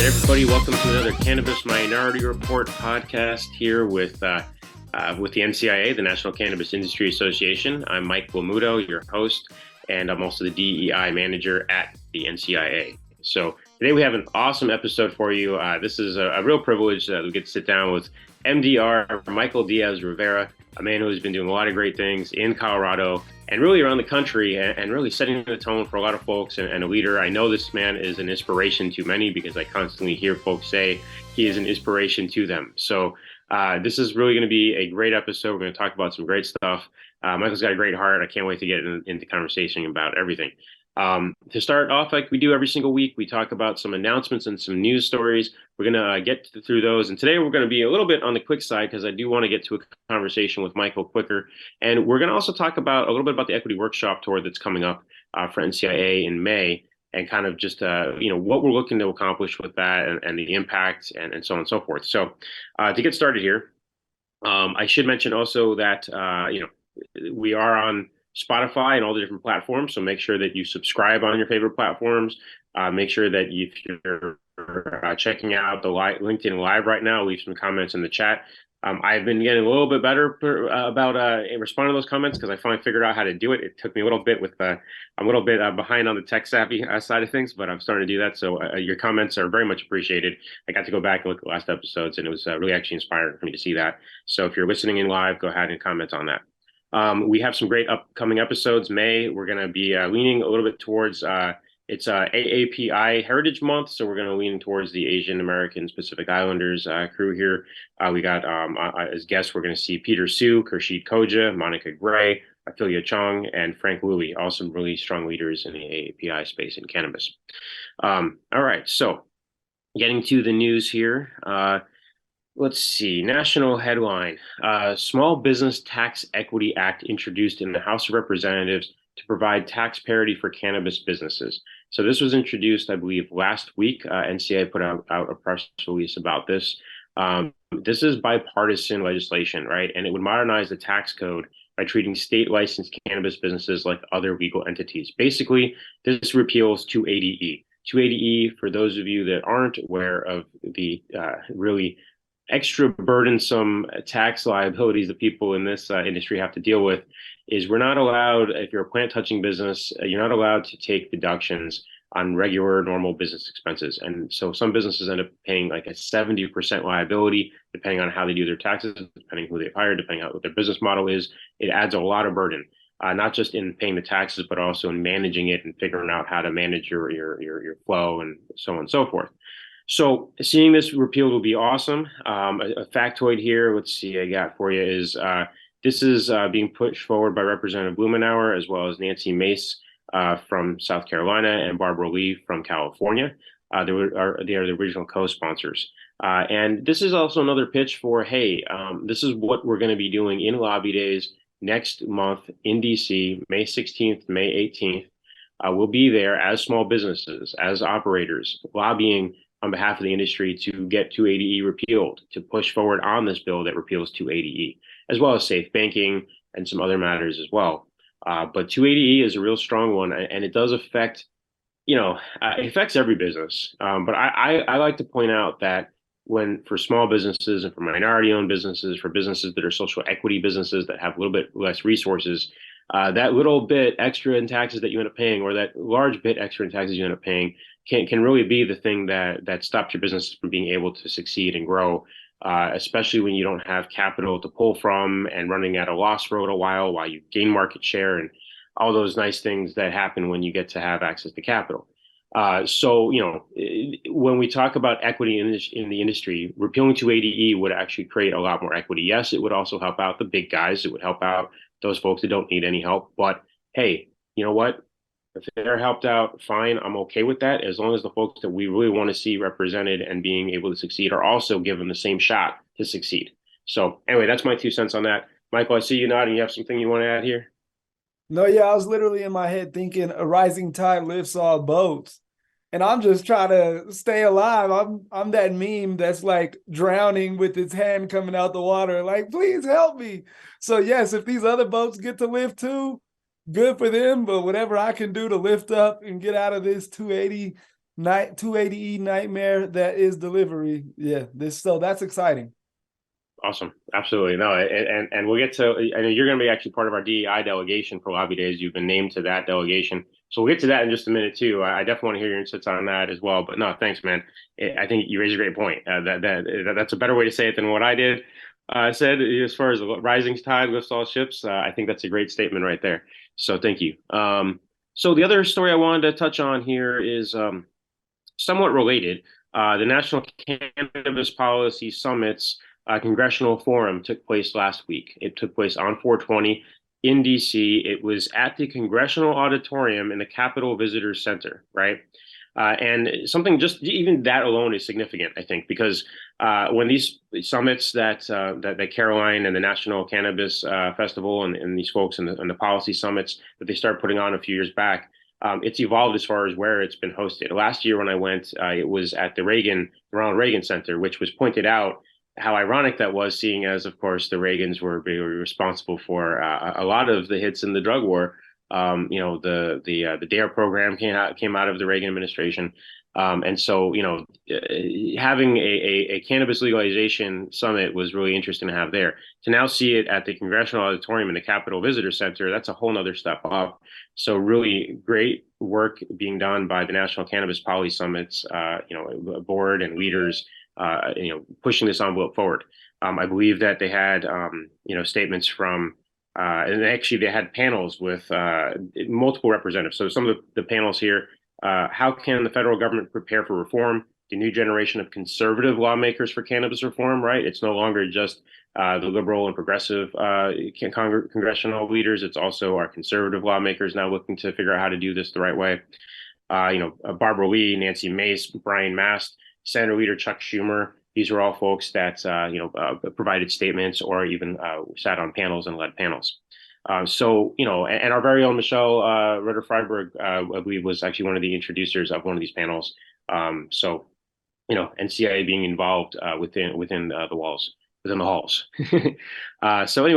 right, everybody, welcome to another Cannabis Minority Report podcast here with the NCIA, the National Cannabis Industry Association. I'm Mike Lomuto, your host, and I'm also the DEI manager at the NCIA. So today we have an awesome episode for you. This is a real privilege that we get to sit down with MDR, Michael Diaz-Rivera, a man who has been doing a lot of great things in Colorado and really around the country and really setting the tone for a lot of folks and a leader. I know this man is an inspiration to many because I constantly hear folks say he is an inspiration to them. So this is really going to be a great episode. We're going to talk about some great stuff. Michael's got a great heart. I can't wait to get into conversation about everything. To start off, like we do every single week, we talk about some announcements and some news stories. We're going to get through those. And today we're going to be a little bit on the quick side because I do want to get to a conversation with Michael quicker. And we're going to also talk about a little bit about the Equity Workshop Tour that's coming up for NCIA in May and kind of just, what we're looking to accomplish with that and the impact and so on and so forth. So to get started here, I should mention also that, we are on Spotify and all the different platforms. So make sure that you subscribe on your favorite platforms. Make sure that if you're checking out the LinkedIn Live right now, leave some comments in the chat. I've been getting a little bit better about responding to those comments because I finally figured out how to do it. It took me a little bit I'm a little bit behind on the tech savvy side of things, but I'm starting to do that. So your comments are very much appreciated. I got to go back and look at the last episodes, and it was really actually inspiring for me to see that. So if you're listening in live, go ahead and comment on that. We have some great upcoming episodes. May, we're going to be leaning a little bit towards it's AAPI Heritage Month, so we're going to lean towards the Asian American Pacific Islanders crew here. We got as guests, we're going to see Peter Su, Kershid Koja, Monica Gray, Ophelia Chong, and Frank Woolley, all some really strong leaders in the AAPI space in cannabis. All right, so getting to the news here. Let's see. National headline. Small Business Tax Equity Act introduced in the House of Representatives to provide tax parity for cannabis businesses. So this was introduced, I believe, last week. NCA put out a press release about this. This is bipartisan legislation, right? And it would modernize the tax code by treating state licensed cannabis businesses like other legal entities. Basically, this repeals 280E. 280E, for those of you that aren't aware of the really extra burdensome tax liabilities that people in this industry have to deal with, is we're not allowed, if you're a plant touching business, you're not allowed to take deductions on regular normal business expenses. And so some businesses end up paying like a 70% liability, depending on how they do their taxes, depending who they've hired, depending on what their business model is. It adds a lot of burden, not just in paying the taxes, but also in managing it and figuring out how to manage your flow and so on and so forth. So seeing this repealed will be awesome. A factoid here, let's see, I got for you is this is being pushed forward by Representative Blumenauer as well as Nancy Mace from South Carolina and Barbara Lee from California. They are the original co-sponsors. And this is also another pitch for, hey, this is what we're going to be doing in lobby days next month in DC, May 16th, May 18th. We'll be there as small businesses, as operators, lobbying on behalf of the industry to get 280E repealed, to push forward on this bill that repeals 280E, as well as safe banking and some other matters as well. But 280E is a real strong one, and it does affect, it affects every business. But I like to point out that for small businesses and for minority-owned businesses, for businesses that are social equity businesses that have a little bit less resources, that little bit extra in taxes that you end up paying, or that large bit extra in taxes you end up paying, can really be the thing that stops your business from being able to succeed and grow, especially when you don't have capital to pull from and running at a loss for a little while you gain market share and all those nice things that happen when you get to have access to capital. So when we talk about equity in the industry, repealing 280E would actually create a lot more equity. Yes, it would also help out the big guys. It would help out those folks that don't need any help. But hey, you know what? If they're helped out, fine, I'm okay with that, as long as the folks that we really want to see represented and being able to succeed are also given the same shot to succeed. So anyway, that's my 2 cents on that. Michael, I see you nodding. You have something you want to add here? No, yeah, I was literally in my head thinking a rising tide lifts all boats. And I'm just trying to stay alive. I'm that meme that's like drowning with its hand coming out the water, like, please help me. So yes, if these other boats get to lift too, good for them. But whatever I can do to lift up and get out of this 280 night 280E nightmare that is delivery. Yeah, so that's exciting. Awesome. Absolutely. No, and we'll get to, I know you're going to be actually part of our DEI delegation for Lobby Days. You've been named to that delegation. So we'll get to that in just a minute too. I definitely want to hear your insights on that as well. But no, thanks, man. I think you raised a great point. That's a better way to say it than what I did. Said as far as rising tide lifts all ships. I think that's a great statement right there. So thank you. So the other story I wanted to touch on here is somewhat related. The National Cannabis Policy Summit's Congressional Forum took place last week. It took place on 420 in DC. It was at the Congressional Auditorium in the Capitol Visitors Center, right? And something just even that alone is significant, I think, because when these summits that Caroline and the National Cannabis Festival and these folks and the policy summits that they started putting on a few years back, it's evolved as far as where it's been hosted. Last year when I went, it was at the Ronald Reagan Center, which was pointed out how ironic that was, seeing as, of course, the Reagans were responsible for a lot of the hits in the drug war. The DARE program came out of the Reagan administration. And so, having a cannabis legalization summit was really interesting to have there. To now see it at the Congressional Auditorium in the Capitol Visitor Center, that's a whole nother step up. So really great work being done by the National Cannabis Policy Summit's, board and leaders, pushing this envelope forward. I believe that they had, statements from and actually, they had panels with multiple representatives. So some of the panels here, how can the federal government prepare for reform? The new generation of conservative lawmakers for cannabis reform, right? It's no longer just the liberal and progressive congressional leaders. It's also our conservative lawmakers now looking to figure out how to do this the right way. Barbara Lee, Nancy Mace, Brian Mast, Senator Leader Chuck Schumer. These are all folks that provided statements or even sat on panels and led panels. And our very own Michelle Ritter Freiberg, I believe, was actually one of the introducers of one of these panels. NCIA being involved within the walls, within the halls. So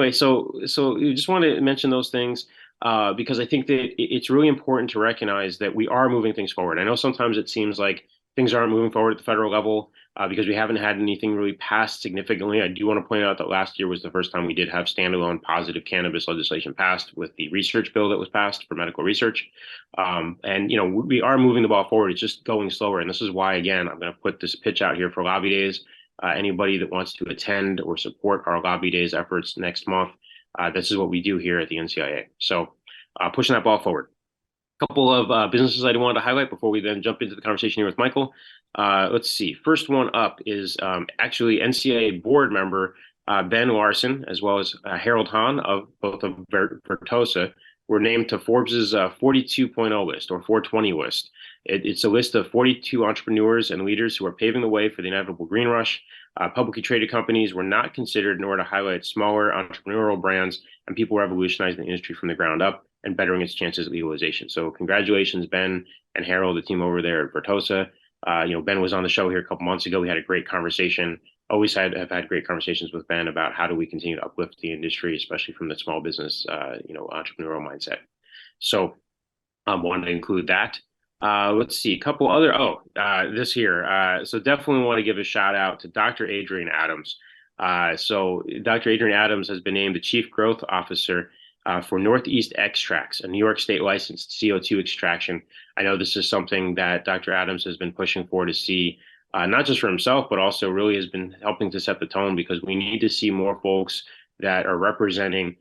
you just want to mention those things because I think that it's really important to recognize that we are moving things forward. I know sometimes it seems like things aren't moving forward at the federal level because we haven't had anything really passed significantly. I do want to point out that last year was the first time we did have standalone positive cannabis legislation passed with the research bill that was passed for medical research. We are moving the ball forward. It's just going slower. And this is why, again, I'm going to put this pitch out here for Lobby Days. Anybody that wants to attend or support our Lobby Days efforts next month, this is what we do here at the NCIA. So pushing that ball forward. A couple of businesses I wanted to highlight before we then jump into the conversation here with Michael. Let's see. First one up is actually NCAA board member Ben Larson, as well as Harold Hahn of both of Vertosa, were named to Forbes's 42.0 list or 420 list. It's a list of 42 entrepreneurs and leaders who are paving the way for the inevitable green rush. Publicly traded companies were not considered in order to highlight smaller entrepreneurial brands and people revolutionizing the industry from the ground up and bettering its chances of legalization. So congratulations, Ben and Harold, the team over there at Vertosa. Ben was on the show here a couple months ago. We had a great conversation. Always have had great conversations with Ben about how do we continue to uplift the industry, especially from the small business, entrepreneurial mindset. So I wanted to include that. Let's see, a couple other, this here. So definitely want to give a shout out to Dr. Adrian Adams. So Dr. Adrian Adams has been named the Chief Growth Officer for Northeast Extracts, a New York State licensed CO2 extraction. I know this is something that Dr. Adams has been pushing for to see, not just for himself, but also really has been helping to set the tone because we need to see more folks that are representing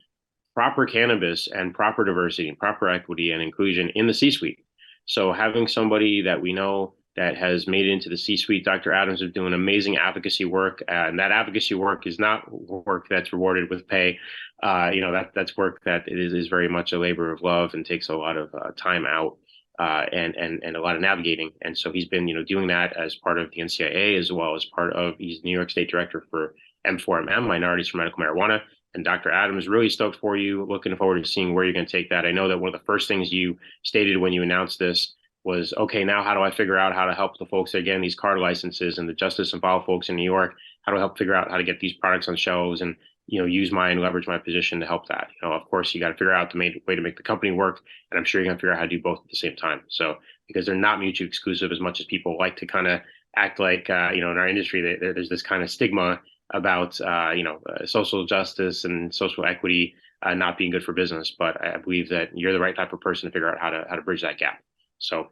proper cannabis and proper diversity and proper equity and inclusion in the C-suite. So having somebody that we know that has made it into the C-suite, Dr. Adams is doing amazing advocacy work, and that advocacy work is not work that's rewarded with pay. That's work that is very much a labor of love and takes a lot of time out and a lot of navigating. And so he's been, doing that as part of the NCIA as well as he's New York State Director for M4MM, Minorities for Medical Marijuana. And Dr. Adams, really stoked for you. Looking forward to seeing where you're going to take that. I know that one of the first things you stated when you announced this was, okay, now how do I figure out how to help the folks that are getting these card licenses and the justice involved folks in New York? How do I help figure out how to get these products on shelves and, use leverage my position to help that? Of course, you got to figure out the way to make the company work. And I'm sure you're going to figure out how to do both at the same time. So because they're not mutually exclusive as much as people like to kind of act like, in our industry, there's this kind of stigma about, social justice and social equity not being good for business. But I believe that you're the right type of person to figure out how to bridge that gap. So,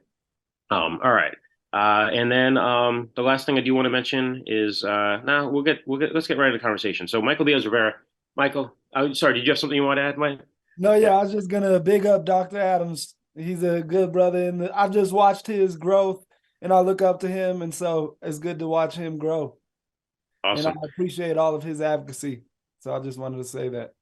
all right. And then the last thing I do want to mention is now let's get right into the conversation. So Michael Diaz-Rivera, Michael, sorry, did you have something you want to add, Mike? No, yeah, I was just gonna big up Dr. Adams. He's a good brother, and I just watched his growth, and I look up to him, and so it's good to watch him grow. And I Awesome. appreciate all of his advocacy. So I just wanted to say that.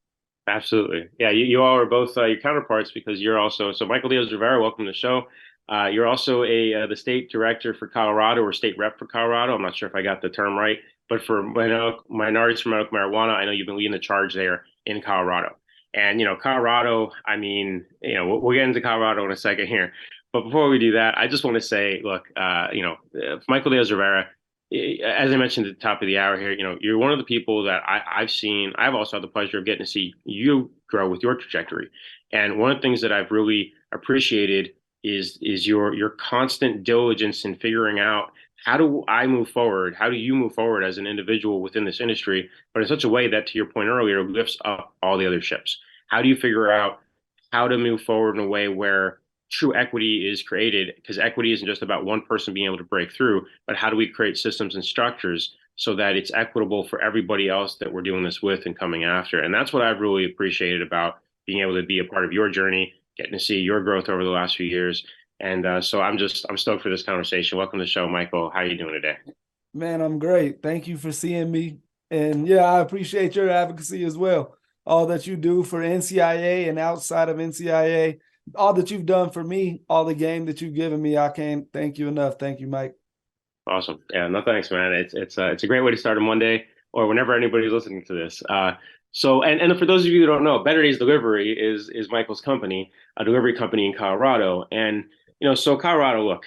Absolutely. Yeah, you all are both your counterparts because you're also so Michael Diaz-Rivera, welcome to the show. You're also the state director for Colorado or state rep for Colorado. I'm not sure if I got the term right, but for minorities for medical marijuana, I know you've been leading the charge there in Colorado. And Colorado, I mean, we'll get into Colorado in a second here. But before we do that, I just want to say, look, Michael Diaz-Rivera, as I mentioned at the top of the hour here, you're one of the people that I've seen. I've also had the pleasure of getting to see you grow with your trajectory. And one of the things that I've really appreciated is your constant diligence in figuring out how do I move forward? How do you move forward as an individual within this industry, but in such a way that, to your point earlier, lifts up all the other ships? How do you figure out how to move forward in a way where true equity is created? Because equity isn't just about one person being able to break through, but how do we create systems and structures so that it's equitable for everybody else that we're doing this with and coming after? And that's what I've really appreciated about being able to be a part of your journey, getting to see your growth over the last few years. And so I'm stoked for this conversation. Welcome to the show, Michael. How are you doing today? Man, I'm great. Thank you for seeing me. And yeah, I appreciate your advocacy as well. All that you do for NCIA and outside of NCIA, all that you've done for me, all the game that you've given me, I can't thank you enough. Thank you, Mike. Awesome. Yeah, no thanks, man. It's a great way to start a Monday or whenever anybody's listening to this. And for those of you who don't know, Better Days Delivery is Michael's company, a delivery company in Colorado. And so Colorado, look,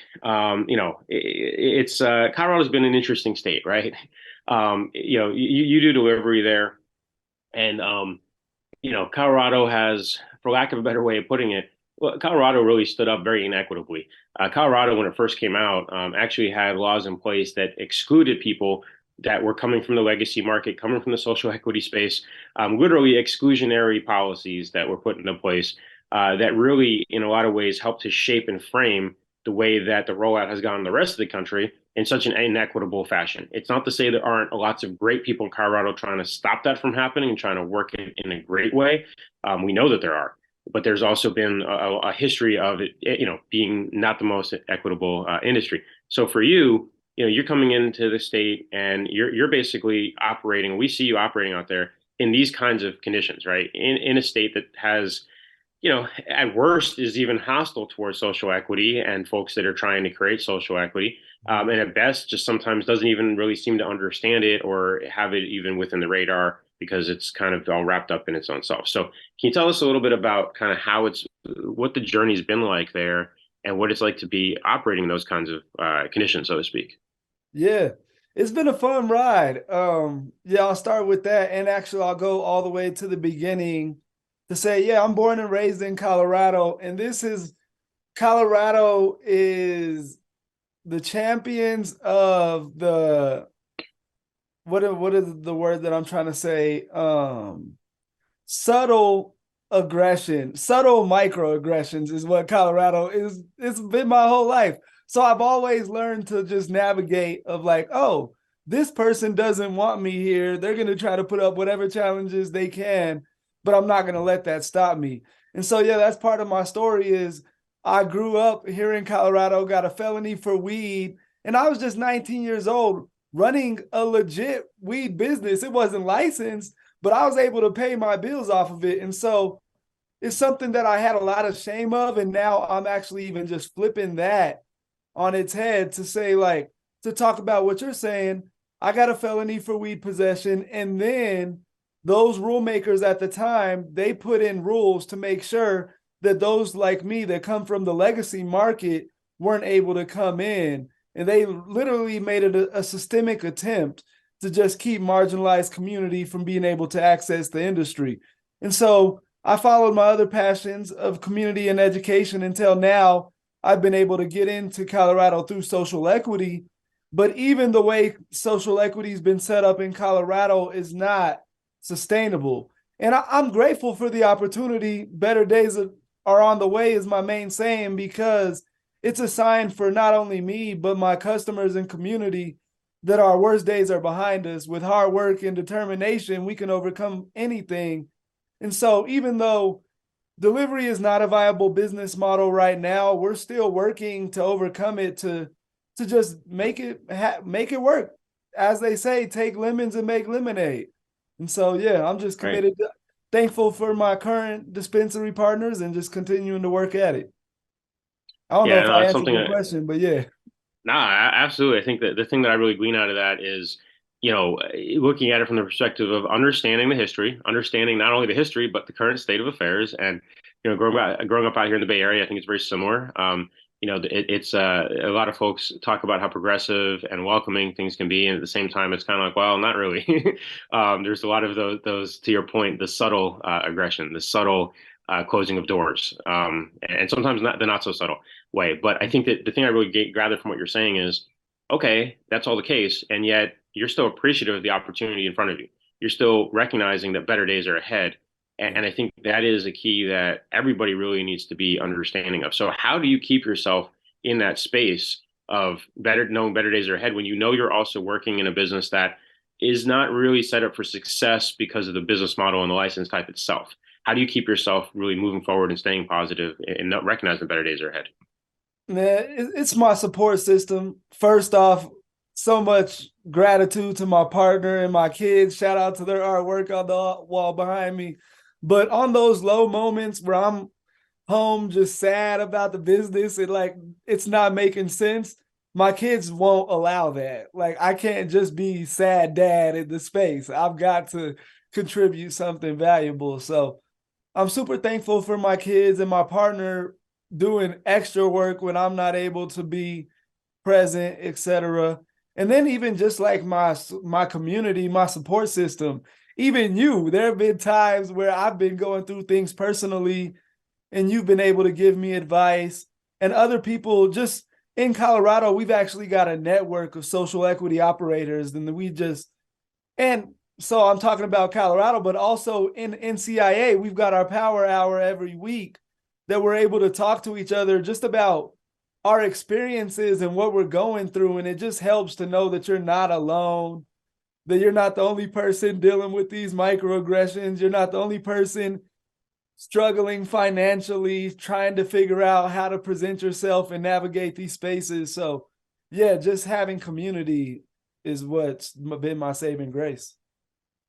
it's Colorado's been an interesting state, right? You do delivery there, and Colorado has, for lack of a better way of putting it, well, Colorado really stood up very inequitably. Colorado, when it first came out, actually had laws in place that excluded people that were coming from the legacy market, coming from the social equity space, literally exclusionary policies that were put into place that really, in a lot of ways, helped to shape and frame the way that the rollout has gone in the rest of the country in such an inequitable fashion. It's not to say there aren't lots of great people in Colorado trying to stop that from happening and trying to work it in a great way. We know that there are, but there's also been a history of it, being not the most equitable industry. So for you, you're coming into the state and you're basically operating. We see you operating out there in these kinds of conditions, right? In a state that has, at worst is even hostile towards social equity and folks that are trying to create social equity. And at best, just sometimes doesn't even really seem to understand it or have it even within the radar because it's kind of all wrapped up in its own self. So, can you tell us a little bit about kind of what the journey's been like there and what it's like to be operating in those kinds of conditions, so to speak? Yeah, it's been a fun ride. Yeah, I'll start with that. And actually, I'll go all the way to the beginning to say, yeah, I'm born and raised in Colorado. And Colorado is the champions of what is the word that I'm trying to say? Subtle aggression, subtle microaggressions is what Colorado is. It's been my whole life. So I've always learned to just navigate of like, oh, this person doesn't want me here. They're going to try to put up whatever challenges they can, but I'm not going to let that stop me. And so, yeah, that's part of my story is I grew up here in Colorado, got a felony for weed, and I was just 19 years old running a legit weed business. It wasn't licensed, but I was able to pay my bills off of it. And so it's something that I had a lot of shame of. And now I'm actually even just flipping that on its head to say, like, to talk about what you're saying. I got a felony for weed possession. And then those rule makers at the time, they put in rules to make sure that those like me that come from the legacy market weren't able to come in. And they literally made it a systemic attempt to just keep marginalized community from being able to access the industry. And so I followed my other passions of community and education until now I've been able to get into Colorado through social equity. But even the way social equity has been set up in Colorado is not sustainable. And I'm grateful for the opportunity. Better days are on the way is my main saying, because it's a sign for not only me, but my customers and community that our worst days are behind us. With hard work and determination, we can overcome anything. And so even though delivery is not a viable business model right now, we're still working to overcome it, to just make it work. As they say, take lemons and make lemonade. And so, yeah, I'm just Right. committed, thankful for my current dispensary partners and just continuing to work at it. I don't know Yeah, if no, I that's answered something your that, question, but yeah. absolutely. I think that the thing that I really glean out of that is, looking at it from the perspective of understanding the history, understanding not only the history, but the current state of affairs. And, growing up out here in the Bay Area, I think it's very similar. It's a lot of folks talk about how progressive and welcoming things can be. And at the same time, it's kind of like, well, not really. There's a lot of those, to your point, the subtle aggression, the subtle closing of doors, and sometimes not the not so subtle way. But I think that the thing I really gathered from what you're saying is, okay, that's all the case, and yet you're still appreciative of the opportunity in front of you. You're still recognizing that better days are ahead. And I think that is a key that everybody really needs to be understanding of. So how do you keep yourself in that space of knowing better days are ahead when you know you're also working in a business that is not really set up for success because of the business model and the license type itself? How do you keep yourself really moving forward and staying positive and not recognizing better days are ahead? Man, it's my support system. First off, so much gratitude to my partner and my kids. Shout out to their artwork on the wall behind me. But on those low moments where I'm home just sad about the business and like it's not making sense, my kids won't allow that. Like, I can't just be sad dad in the space. I've got to contribute something valuable. So I'm super thankful for my kids and my partner doing extra work when I'm not able to be present, etc. And then even just like my community, my support system, even you, there have been times where I've been going through things personally and you've been able to give me advice. And other people just in Colorado, we've actually got a network of social equity operators, and and so I'm talking about Colorado, but also in NCIA, we've got our power hour every week that we're able to talk to each other just about our experiences and what we're going through. And it just helps to know that you're not alone, that you're not the only person dealing with these microaggressions. You're not the only person struggling financially, trying to figure out how to present yourself and navigate these spaces. So, yeah, just having community is what's been my saving grace.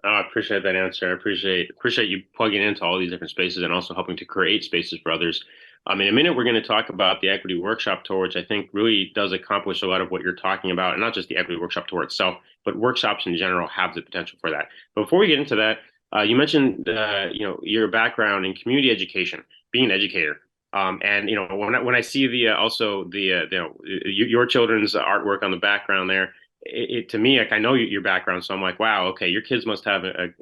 Oh, I appreciate that answer. I appreciate you plugging into all these different spaces and also helping to create spaces for others. In a minute, we're going to talk about the equity workshop tour, which I think really does accomplish a lot of what you're talking about, and not just the equity workshop tour itself, but workshops in general have the potential for that. But before we get into that, you mentioned your background in community education, being an educator. And when I see the also the your children's artwork on the background there, to me, like, I know your background, so I'm like, wow, okay, your kids must have a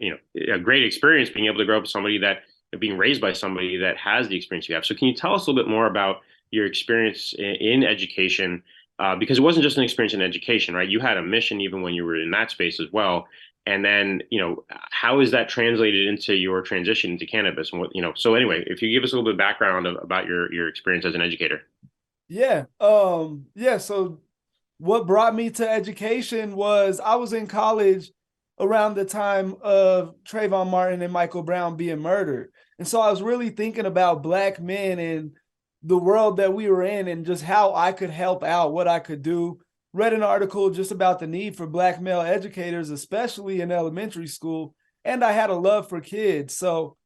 great experience being able to grow up with somebody that being raised by somebody that has the experience you have. So can you tell us a little bit more about your experience in education? Because it wasn't just an experience in education, right? You had a mission even when you were in that space as well. And then, how is that translated into your transition into cannabis and so anyway, if you give us a little bit of background about your experience as an educator. Yeah. Yeah. So what brought me to education was I was in college around the time of Trayvon Martin and Michael Brown being murdered. And so I was really thinking about Black men and the world that we were in and just how I could help out, what I could do. Read an article just about the need for Black male educators, especially in elementary school. And I had a love for kids. So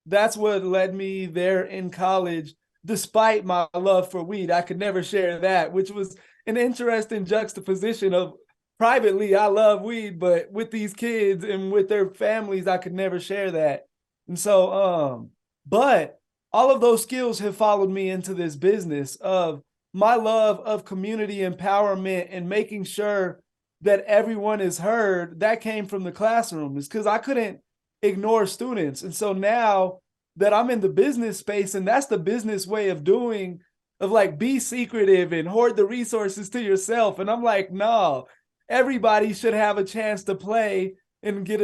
that's what led me there in college, despite my love for weed. I could never share that, which was an interesting juxtaposition of privately, I love weed, but with these kids and with their families, I could never share that. And so, but all of those skills have followed me into this business of my love of community empowerment and making sure that everyone is heard. That came from the classroom, is because I couldn't ignore students. And so now that I'm in the business space and that's the business way of doing of like be secretive and hoard the resources to yourself. And I'm like, no, everybody should have a chance to play and get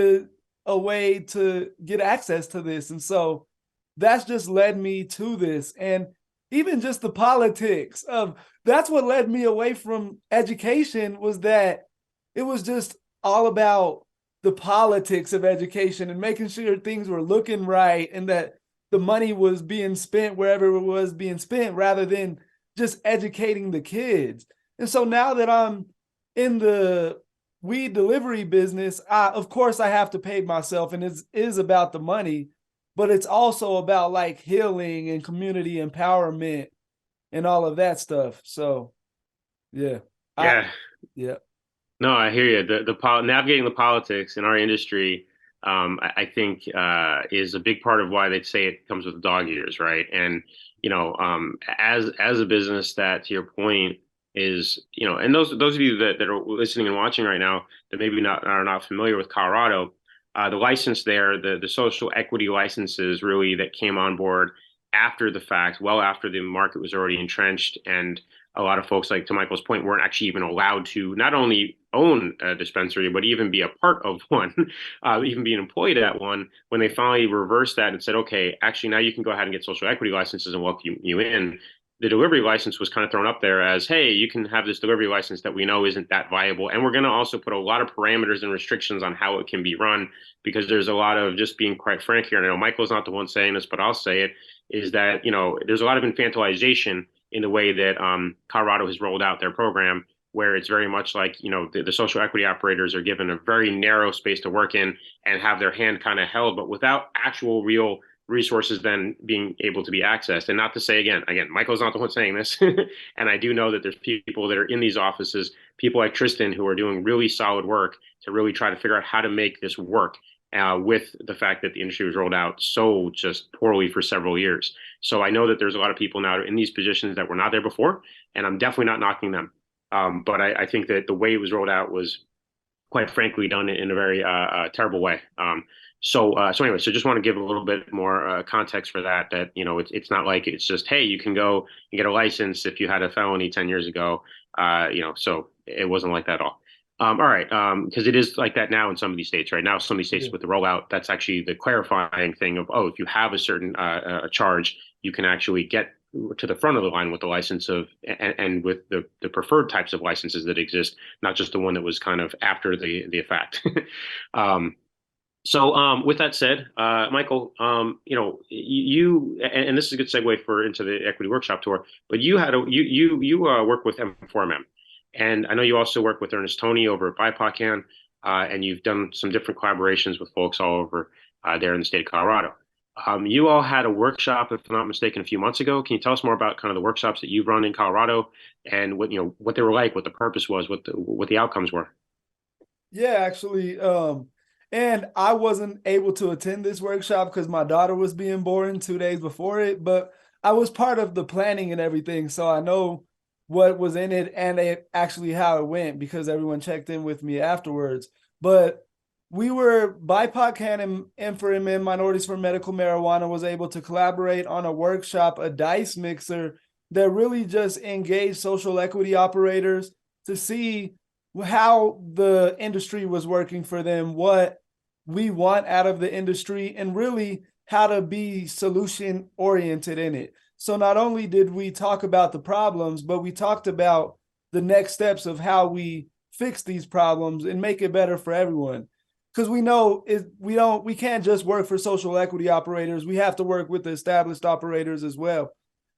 a way to get access to this. And so that's just led me to this. And even just the politics of that's what led me away from education, was that it was just all about the politics of education and making sure things were looking right and that the money was being spent wherever it was being spent rather than just educating the kids. And so now that I'm in the weed delivery business, of course I have to pay myself, and it is about the money, but it's also about like healing and community empowerment and all of that stuff. So yeah. Yeah. Yeah. No, I hear you. Navigating the politics in our industry, I think, is a big part of why they say it comes with dog ears, right? And as a business that, to your point, is and those of you that are listening and watching right now that maybe not are not familiar with Colorado, the license there, the social equity licenses really that came on board after the fact, well after the market was already entrenched, and a lot of folks, like to Michael's point, weren't actually even allowed to not only own a dispensary, but even be a part of one, even be employed at one. When they finally reversed that and said, okay, actually now you can go ahead and get social equity licenses and welcome you in. The delivery license was kind of thrown up there as, hey, you can have this delivery license that we know isn't that viable. And we're going to also put a lot of parameters and restrictions on how it can be run, because there's a lot of, just being quite frank here, and I know Michael's not the one saying this, but I'll say it, is that, there's a lot of infantilization in the way that Colorado has rolled out their program, where it's very much like, the social equity operators are given a very narrow space to work in and have their hand kind of held, but without actual real resources then being able to be accessed. And not to say again, Michael's not the one saying this. And I do know that there's people that are in these offices, people like Tristan, who are doing really solid work to really try to figure out how to make this work. With the fact that the industry was rolled out so just poorly for several years. So I know that there's a lot of people now in these positions that were not there before, and I'm definitely not knocking them. But I think that the way it was rolled out was, quite frankly, done in a very terrible way. So anyway, so just want to give a little bit more context for that. That it's not like it's just, hey, you can go and get a license if you had a felony 10 years ago. So it wasn't like that at all. All right, because it is like that now in some of these states. Right now, some of these states with the rollout, that's actually the clarifying thing of, oh, if you have a certain charge, you can actually get to the front of the line with the license of and with the preferred types of licenses that exist, not just the one that was kind of after the fact. So with that said, Michael, you and this is a good segue for into the equity workshop tour, but you work with M4MM, and I know you also work with Ernest Tony over at BIPOC, and you've done some different collaborations with folks all over there in the state of Colorado. You all had a workshop, if I'm not mistaken, a few months ago. Can you tell us more about kind of the workshops that you've run in Colorado and what they were like, what the purpose was, what the outcomes were? Yeah, actually, and I wasn't able to attend this workshop because my daughter was being born 2 days before it, but I was part of the planning and everything, so I know what was in it and actually how it went because everyone checked in with me afterwards. But we were BIPOC and for MN Minorities for Medical Marijuana was able to collaborate on a workshop, a dice mixer that really just engaged social equity operators to see how the industry was working for them, what we want out of the industry, and really how to be solution oriented in it. So not only did we talk about the problems, but we talked about the next steps of how we fix these problems and make it better for everyone. Because we know we can't just work for social equity operators. We have to work with the established operators as well.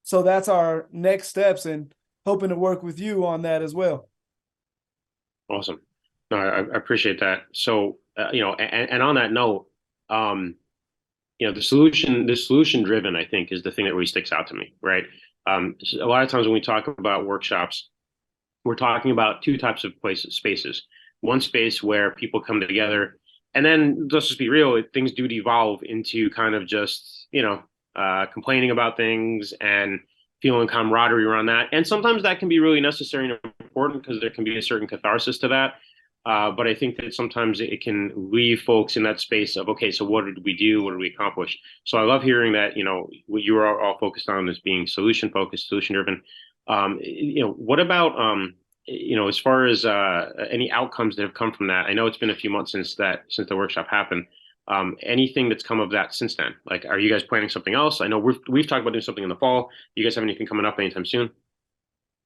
So that's our next steps, and hoping to work with you on that as well. Awesome. No, I appreciate that. So, and on that note, the solution driven, I think, is the thing that really sticks out to me, right? A lot of times when we talk about workshops, we're talking about two types of spaces. One space where people come together, and then let's just be real, things do devolve into kind of just, complaining about things and feeling camaraderie around that. And sometimes that can be really necessary and important because there can be a certain catharsis to that. But I think that sometimes it can leave folks in that space of, okay, so what did we do? What did we accomplish? So I love hearing that, what you are all focused on is being solution focused, solution driven. What about, as far as any outcomes that have come from that? I know it's been a few months since the workshop happened. Anything that's come of that since then? Like, are you guys planning something else? I know we've talked about doing something in the fall. Do you guys have anything coming up anytime soon?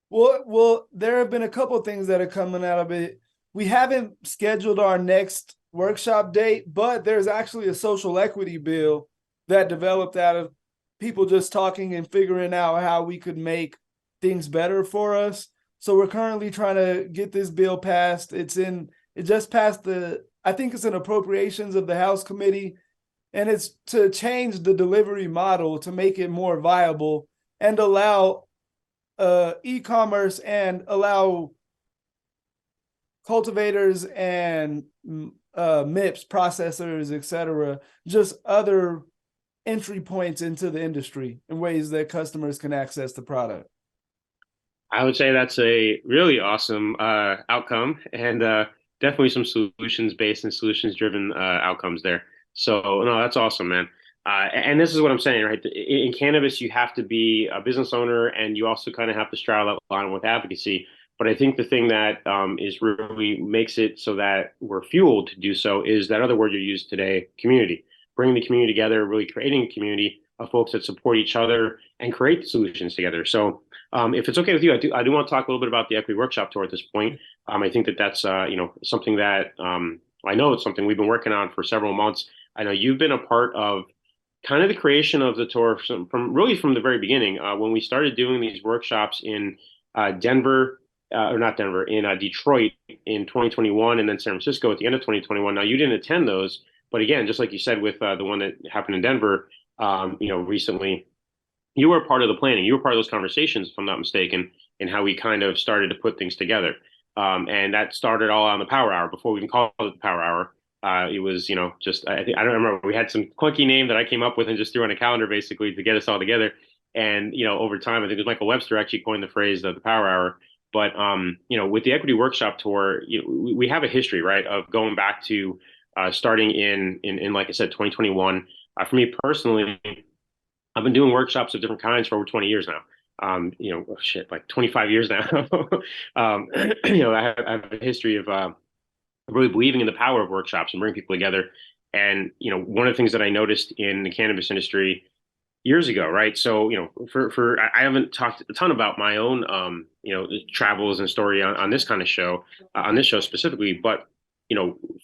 Well, there have been a couple of things that are coming out of it. We haven't scheduled our next workshop date, but there's actually a social equity bill that developed out of people just talking and figuring out how we could make things better for us. So we're currently trying to get this bill passed. It just passed I think it's an appropriations of the House committee, and it's to change the delivery model to make it more viable and allow e-commerce and allow cultivators and MIPS processors, etc., just other entry points into the industry in ways that customers can access the product. I would say that's a really awesome outcome, and definitely some solutions based and solutions driven outcomes there. So no, that's awesome, man. And this is what I'm saying, right? In cannabis, you have to be a business owner, and you also kind of have to straddle that line with advocacy. But I think the thing that is really makes it so that we're fueled to do so is that other word you used today, community. Bringing the community together, really creating a community of folks that support each other and create solutions together. So if it's okay with you, I do want to talk a little bit about the equity workshop tour at this point. I think that that's something that I know it's something we've been working on for several months. I know you've been a part of kind of the creation of the tour from the very beginning when we started doing these workshops in Denver or not Denver in Detroit in 2021 and then San Francisco at the end of 2021. Now you didn't attend those, but again, just like you said with the one that happened in Denver, recently, you were part of the planning. You were part of those conversations, if I'm not mistaken, in how we kind of started to put things together. And that started all on the Power Hour before we even called it the Power Hour. It was, just I don't remember. We had some clunky name that I came up with and just threw on a calendar basically to get us all together. And over time, I think it was Michael Webster actually coined the phrase the Power Hour. But with the Equity Workshop Tour, we have a history, right, of going back to starting in like I said, 2021. For me personally, I've been doing workshops of different kinds for over 20 years now. Like 25 years now. I have a history of really believing in the power of workshops and bringing people together. And, one of the things that I noticed in the cannabis industry years ago, right? So, I haven't talked a ton about my own, travels and story on this kind of show, on this show specifically. But,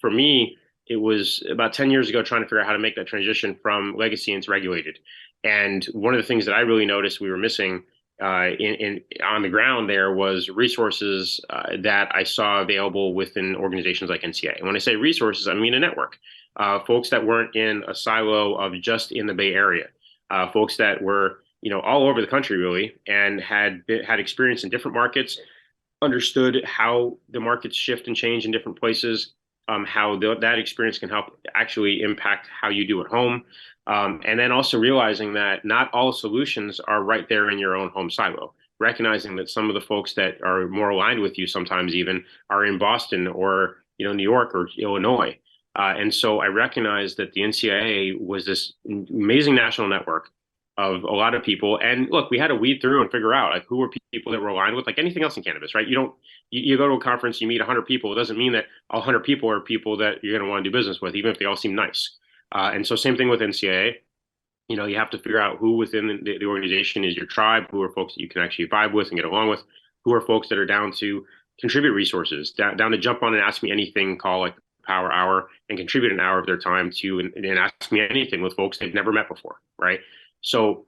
for me, it was about 10 years ago trying to figure out how to make that transition from legacy into regulated. And one of the things that I really noticed we were missing in on the ground there was resources that I saw available within organizations like NCA. And when I say resources, I mean a network. Folks that weren't in a silo of just in the Bay Area, folks that were all over the country really, and had experience in different markets, understood how the markets shift and change in different places, how that experience can help actually impact how you do at home. And then also realizing that not all solutions are right there in your own home silo, recognizing that some of the folks that are more aligned with you sometimes even are in Boston or New York or Illinois. And so I recognized that the NCIA was this amazing national network of a lot of people. And look, we had to weed through and figure out like who were people that were aligned with, like anything else in cannabis, right? You go to a conference, you meet 100 people. It doesn't mean that all 100 people are people that you're going to want to do business with, even if they all seem nice. And so same thing with NCAA. You have to figure out who within the organization is your tribe, who are folks that you can actually vibe with and get along with, who are folks that are down to contribute resources, down to jump on and ask me anything, call like Power Hour and contribute an hour of their time to and ask me anything with folks they've never met before, right? So,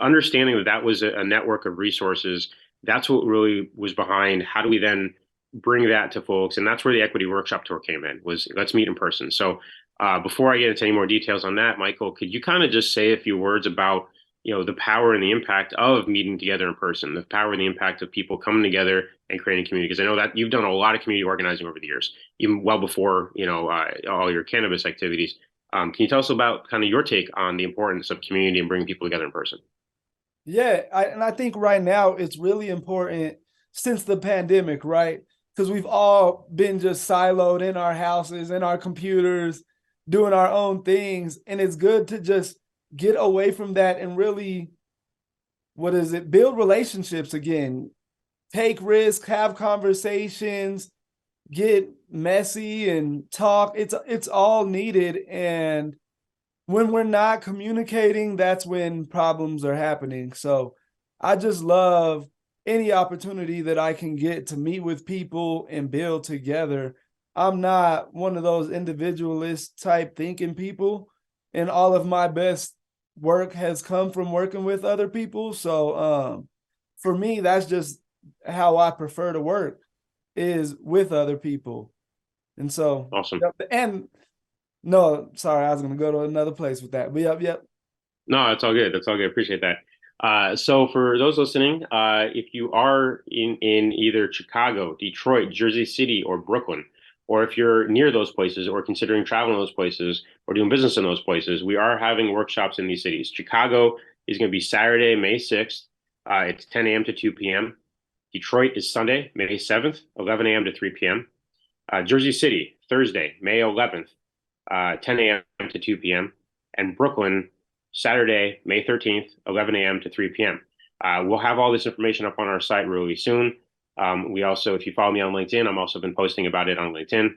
understanding that that was a network of resources, that's what really was behind how do we then bring that to folks? And that's where the Equity Workshop Tour came in, was let's meet in person. So before I get into any more details on that, Michael, could you kind of just say a few words about, the power and the impact of meeting together in person, the power and the impact of people coming together and creating community? Because I know that you've done a lot of community organizing over the years, even well before, all your cannabis activities. Can you tell us about kind of your take on the importance of community and bringing people together in person? Yeah, I think right now it's really important since the pandemic, right? because we've all been just siloed in our houses, in our computers, doing our own things. And it's good to just get away from that and really, what is it, build relationships again, take risks, have conversations, get messy and talk. It's all needed. And when we're not communicating, that's when problems are happening. So I just love any opportunity that I can get to meet with people and build together. I'm not one of those individualist type thinking people, and all of my best work has come from working with other people. So for me, that's just how I prefer to work, is with other people. And so, Awesome. yep. And no, sorry, I was going to go to another place with that. But yep. No, it's all good. That's all good. Appreciate that. So for those listening, if you are in either Chicago, Detroit, Jersey City, or Brooklyn, or if you're near those places or considering traveling to those places or doing business in those places, we are having workshops in these cities. Chicago is going to be Saturday, May 6th. It's 10 a.m. to 2 p.m. Detroit is Sunday, May 7th, 11 a.m. to 3 p.m. Jersey City, Thursday, May 11th, 10 a.m. to 2 p.m. And Brooklyn, Saturday, May 13th, 11 a.m. to 3 p.m. We'll have all this information up on our site really soon. We also, if you follow me on LinkedIn, I'm also been posting about it on LinkedIn.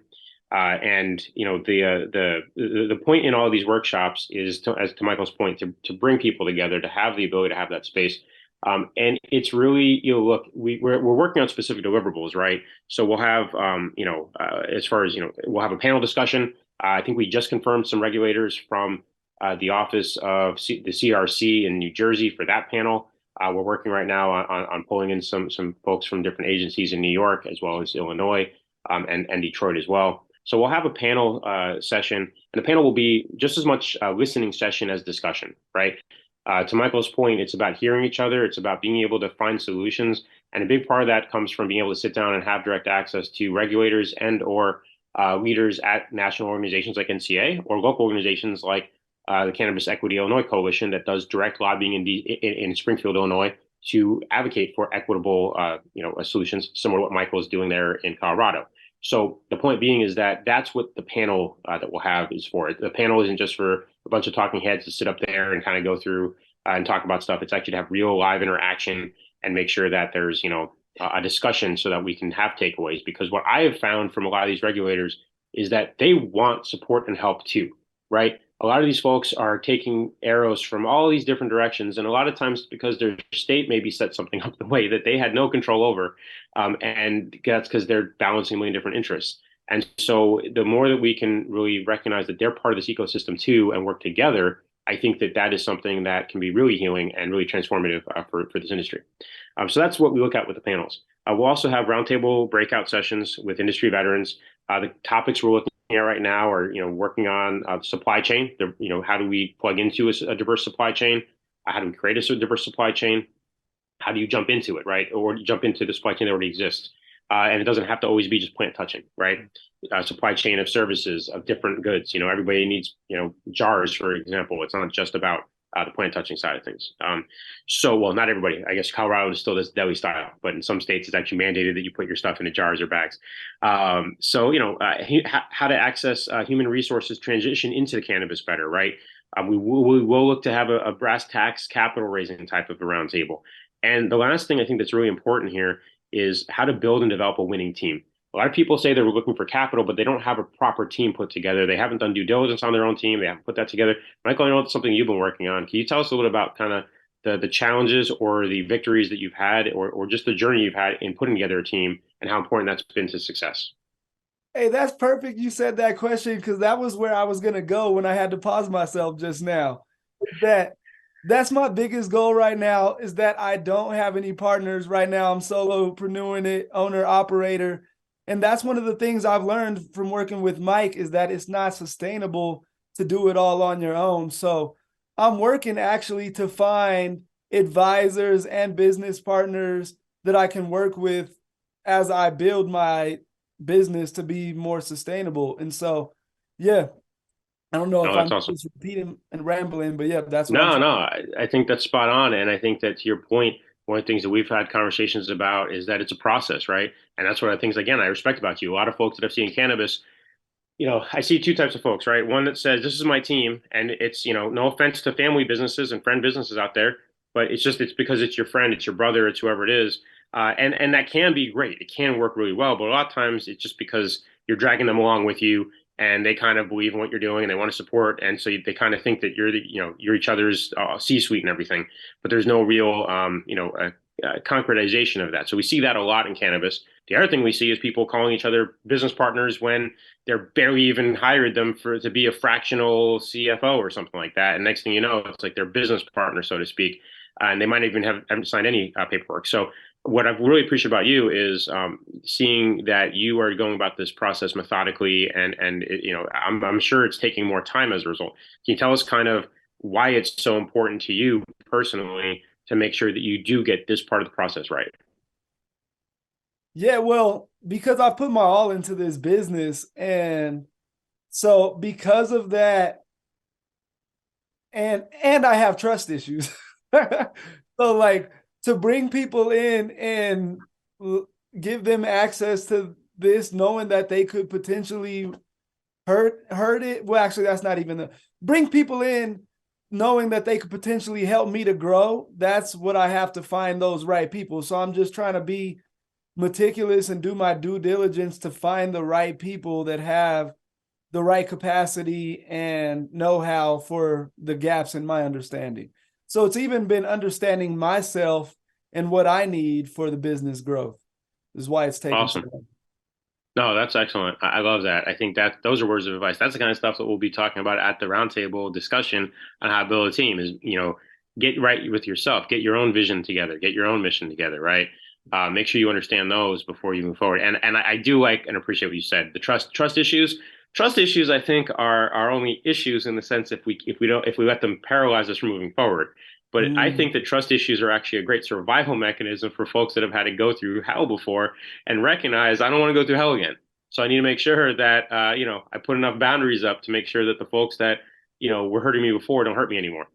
And you know the point in all of these workshops is to, as to Michael's point, to bring people together, to have the ability to have that space. And it's really, you know, look, we're working on specific deliverables, right? So we'll have, as far as, we'll have a panel discussion. I think we just confirmed some regulators from the office of the CRC in New Jersey for that panel. We're working right now on pulling in some folks from different agencies in New York as well as Illinois, and Detroit as well. So we'll have a panel session, and the panel will be just as much listening session as discussion, right? To Michael's point, it's about hearing each other. It's about being able to find solutions. And a big part of that comes from being able to sit down and have direct access to regulators and or leaders at national organizations like NCA or local organizations like the Cannabis Equity Illinois Coalition that does direct lobbying in Springfield, Illinois, to advocate for equitable, solutions similar to what Michael is doing there in Colorado. So the point being is that that's what the panel that we'll have is for. The panel isn't just for a bunch of talking heads to sit up there and kind of go through and talk about stuff. It's actually to have real live interaction and make sure that there's, a discussion so that we can have takeaways. Because what I have found from a lot of these regulators is that they want support and help too, right? A lot of these folks are taking arrows from all these different directions, and a lot of times because their state maybe set something up the way that they had no control over, and that's because they're balancing a million different interests. And so the more that we can really recognize that they're part of this ecosystem too and work together, I think that that is something that can be really healing and really transformative for this industry. So that's what we look at with the panels. We'll also have roundtable breakout sessions with industry veterans. The topics we're looking at right now are, working on supply chain. How do we plug into a diverse supply chain? How do we create a diverse supply chain? How do you jump into it, right? Or jump into the supply chain that already exists? And it doesn't have to always be just plant touching, right? Supply chain of services, of different goods. Everybody needs, jars, for example. It's not just about the plant touching side of things. Well, not everybody. I guess Colorado still does deli style, but in some states it's actually mandated that you put your stuff into jars or bags. How to access human resources transition into the cannabis better, right? We will look to have a brass tacks capital raising type of a roundtable. And the last thing I think that's really important here is how to build and develop a winning team. A lot of people say they're looking for capital, but they don't have a proper team put together. They haven't done due diligence on their own team. They haven't put that together. Michael, I know it's something you've been working on. Can you tell us a little about kind of the challenges or the victories that you've had or just the journey you've had in putting together a team and how important that's been to success? Hey, that's perfect. You said that question because that was where I was going to go when I had to pause myself just now. That's my biggest goal right now, is that I don't have any partners right now. I'm solopreneuring it, owner, operator. And that's one of the things I've learned from working with Mike, is that it's not sustainable to do it all on your own. So I'm working actually to find advisors and business partners that I can work with as I build my business to be more sustainable. And so, yeah, I don't know Oh, if that's I'm awesome. just repeating and rambling, but yeah, that's what I'm No, trying. no, I think that's spot on. And I think that to your point, one of the things that we've had conversations about is that it's a process, right? And that's one of the things, again, I respect about you. A lot of folks that I've seen in cannabis, I see two types of folks, right? One that says, this is my team. And it's, no offense to family businesses and friend businesses out there, but it's because it's your friend, it's your brother, it's whoever it is. And that can be great. It can work really well. But a lot of times it's just because you're dragging them along with you and they kind of believe in what you're doing and they want to support. And so they kind of think that you're each other's C-suite and everything, but there's no real, concretization of that. So we see that a lot in cannabis. The other thing we see is people calling each other business partners when they're barely even hired them to be a fractional CFO or something like that. And next thing you know, it's like their business partner, so to speak, and they might even haven't signed any paperwork. So what I really appreciate about you is seeing that you are going about this process methodically, and I'm sure it's taking more time as a result. Can you tell us kind of why it's so important to you personally to make sure that you do get this part of the process right? Yeah, well, because I put my all into this business, and so because of that, and I have trust issues. So like to bring people in and give them access to this, knowing that they could potentially hurt it. Well, actually, that's not even bring people in knowing that they could potentially help me to grow. That's what I have to find those right people. So I'm just trying to be meticulous and do my due diligence to find the right people that have the right capacity and know-how for the gaps in my understanding. So it's even been understanding myself and what I need for the business growth is why it's taking so Awesome. long. No, that's excellent. I love that. I think that those are words of advice. That's the kind of stuff that we'll be talking about at the roundtable discussion on how to build a team is, get right with yourself, get your own vision together, get your own mission together, right? Make sure you understand those before you move forward. And I do like and appreciate what you said. The trust issues. Trust issues, I think, are only issues in the sense if we let them paralyze us from moving forward. But I think that trust issues are actually a great survival mechanism for folks that have had to go through hell before and recognize I don't want to go through hell again. So I need to make sure that I put enough boundaries up to make sure that the folks that were hurting me before don't hurt me anymore.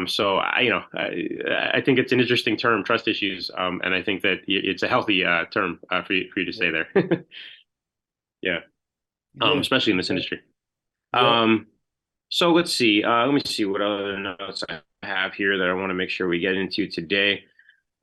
So I think it's an interesting term, trust issues, and I think that it's a healthy term for you to say there. Yeah, Yeah. especially in this industry. Yeah. Um, so let's see. Let me see what other notes I have here that I want to make sure we get into today.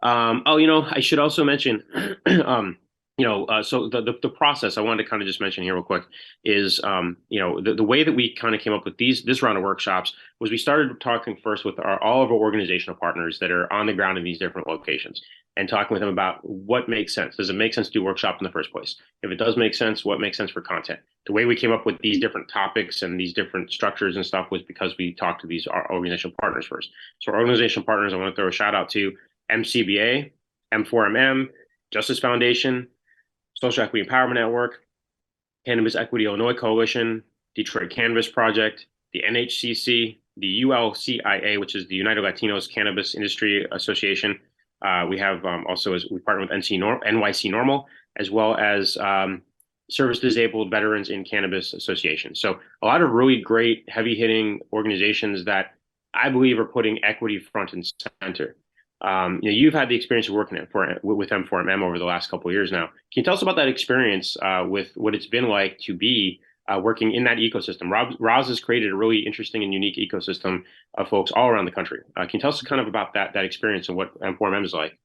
I should also mention, so the process I wanted to kind of just mention here real quick is, the way that we kind of came up with this round of workshops was we started talking first with all of our organizational partners that are on the ground in these different locations and talking with them about what makes sense. Does it make sense to do a workshop in the first place? If it does make sense, what makes sense for content? The way we came up with these different topics and these different structures and stuff was because we talked to our organizational partners first. So our organizational partners, I want to throw a shout out to MCBA, M4MM, Justice Foundation, Social Equity Empowerment Network, Cannabis Equity Illinois Coalition, Detroit Cannabis Project, the NHCC, the ULCIA, which is the United Latinos Cannabis Industry Association. We have also, as we partner with NYC Normal, as well as Service Disabled Veterans in Cannabis Association. So a lot of really great, heavy-hitting organizations that I believe are putting equity front and center. You've had the experience of working with M4MM over the last couple of years now. Can you tell us about that experience with what it's been like to be working in that ecosystem? Roz has created a really interesting and unique ecosystem of folks all around the country. Can you tell us kind of about that experience and what M4MM is like?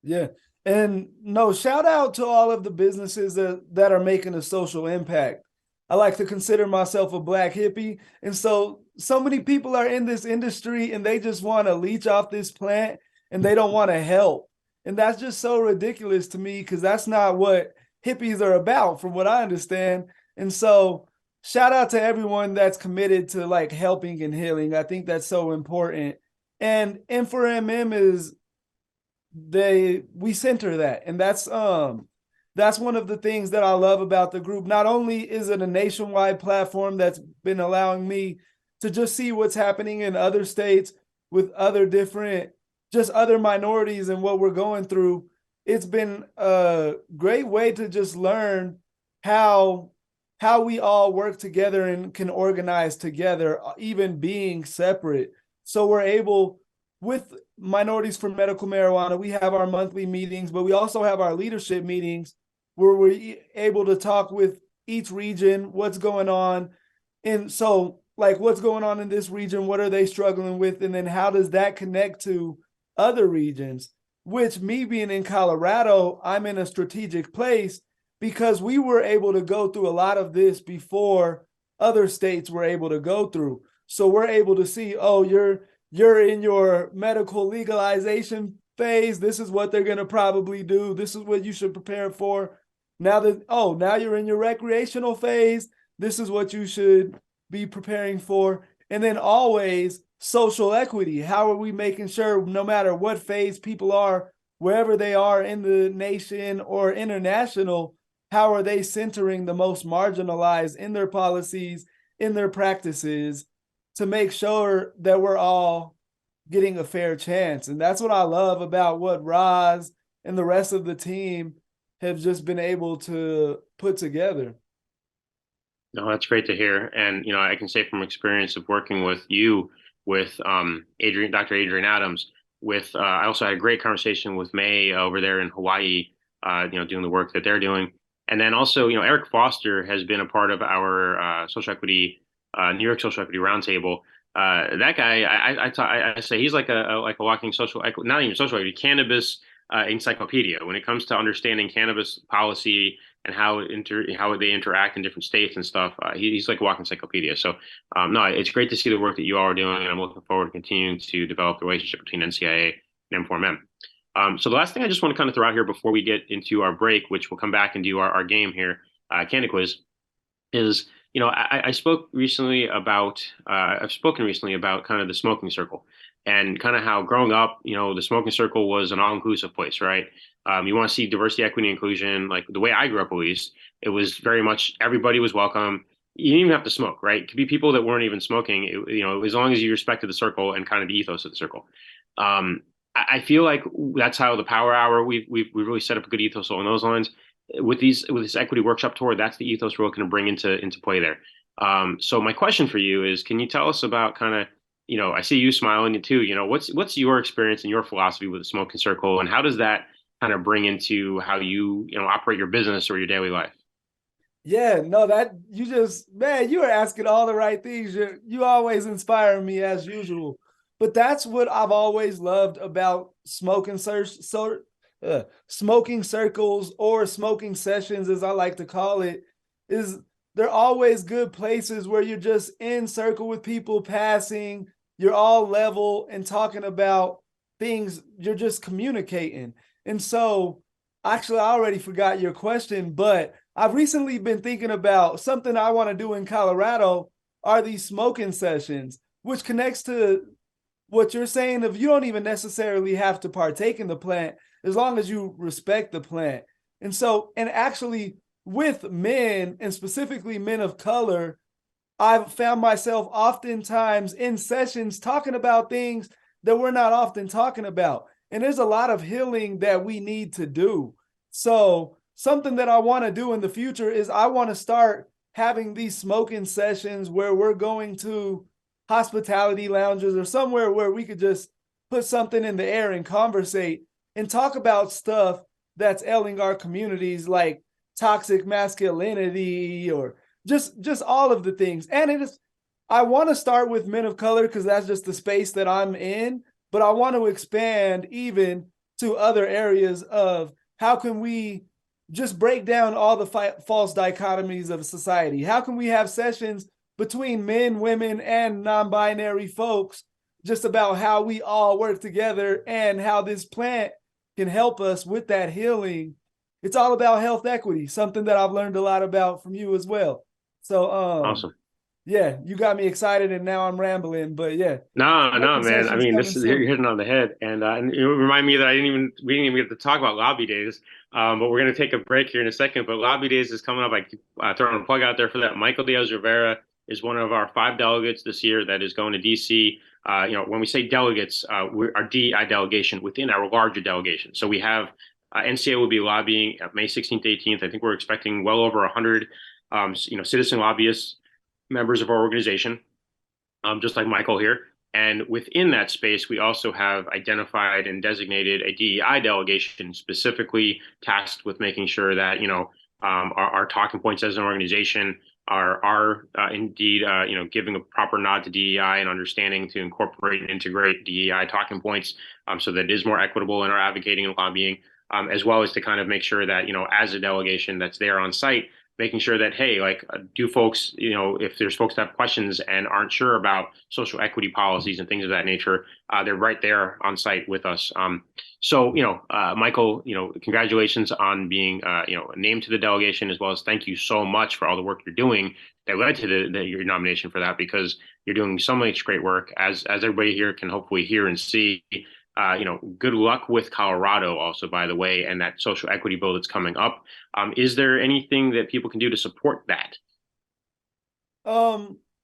Yeah. And no, shout out to all of the businesses that are making a social impact. I like to consider myself a black hippie. And so many people are in this industry and they just want to leech off this plant and they don't want to help. And that's just so ridiculous to me because that's not what hippies are about, from what I understand. And so shout out to everyone that's committed to like helping and healing. I think that's so important. And M4MM is we center that. And that's one of the things that I love about the group. Not only is it a nationwide platform that's been allowing me to just see what's happening in other states with other other minorities and what we're going through. It's been a great way to just learn how we all work together and can organize together, even being separate. So we're with Minorities for Medical Marijuana, we have our monthly meetings, but we also have our leadership meetings where we're able to talk with each region, what's going on. And so, like, what's going on in this region? What are they struggling with? And then how does that connect to other regions? Which, me being in Colorado, I'm in a strategic place because we were able to go through a lot of this before other states were able to go through. So we're able to see, oh, you're in your medical legalization phase. This is what they're going to probably do. This is what you should prepare for. Now you're in your recreational phase. This is what you should be preparing for. And then always social equity. How are we making sure no matter what phase people are, wherever they are in the nation or international, how are they centering the most marginalized in their policies, in their practices, to make sure that we're all getting a fair chance? And that's what I love about what Roz and the rest of the team have just been able to put together. No, that's great to hear. And, I can say from experience of working with you, with Dr. Adrian Adams, I also had a great conversation with May over there in Hawaii, doing the work that they're doing. And then also, Eric Foster has been a part of our social equity, New York Social Equity Roundtable. That guy, I say he's like a walking social equity, not even social equity, cannabis encyclopedia when it comes to understanding cannabis policy and how they interact in different states and stuff. He's like a walking encyclopedia. So no, it's great to see the work that you all are doing, and I'm looking forward to continuing to develop the relationship between NCIA and M4M. So the last thing I just want to kind of throw out here before we get into our break, which we'll come back and do our game here, Candy Quiz, is I've spoken recently about kind of the smoking circle and kind of how growing up, the smoking circle was an all-inclusive place, right? You want to see diversity, equity, inclusion. Like the way I grew up, at least, it was very much everybody was welcome. You didn't even have to smoke, right? It could be people that weren't even smoking, as long as you respected the circle and kind of the ethos of the circle. I feel like that's how the Power Hour, we've really set up a good ethos along those lines. With this equity workshop tour, that's the ethos we're looking to bring into play there. So my question for you is, can you tell us about kind of, I see you smiling too. What's your experience and your philosophy with the smoking circle, and how does that kind of bring into how you operate your business or your daily life? Yeah, no, that you just, man, you are asking all the right things. You always inspire me as usual. But that's what I've always loved about smoking circles, or smoking sessions, as I like to call it, is they're always good places where you're just in circle with people passing, you're all level and talking about things, you're just communicating. And so, actually, I already forgot your question, but I've recently been thinking about something I want to do in Colorado are these smoking sessions, which connects to what you're saying of you don't even necessarily have to partake in the plant as long as you respect the plant. And so, and actually with men, and specifically men of color, I've found myself oftentimes in sessions talking about things that we're not often talking about. And there's a lot of healing that we need to do. So something that I want to do in the future is I want to start having these smoking sessions where we're going to hospitality lounges or somewhere where we could just put something in the air and conversate and talk about stuff that's ailing our communities, like toxic masculinity or just all of the things. And I want to start with men of color because that's just the space that I'm in, but I want to expand even to other areas of how can we just break down all the false dichotomies of society? How can we have sessions between men, women, and non-binary folks just about how we all work together and how this plant can help us with that healing? It's all about health equity, something that I've learned a lot about from you as well. So, Awesome. yeah, you got me excited, and now I'm rambling. But yeah, No, no, man. I sessions mean, coming you're soon. hitting on the head, and it remind me that we didn't even get to talk about lobby days. But we're gonna take a break here in a second. But lobby days is coming up. I keep throwing a plug out there for that. Michael Diaz-Rivera is one of our 5 delegates this year that is going to DC. When we say delegates, we're our DEI delegation within our larger delegation. So we have NCA will be lobbying May 16th, 18th. I think we're expecting well over 100, citizen lobbyists, members of our organization, just like Michael here. And within that space, we also have identified and designated a DEI delegation specifically tasked with making sure that, our talking points as an organization are indeed, giving a proper nod to DEI and understanding to incorporate and integrate DEI talking points, so that it is more equitable in our advocating and lobbying, as well as to kind of make sure that, as a delegation that's there on site, making sure that, hey, like, do folks, if there's folks that have questions and aren't sure about social equity policies and things of that nature, they're right there on site with us. Michael, congratulations on being, named to the delegation, as well as thank you so much for all the work you're doing that led to your nomination for that, because you're doing so much great work, as everybody here can hopefully hear and see. Good luck with Colorado also, by the way, and that social equity bill that's coming up. Is there anything that people can do to support that?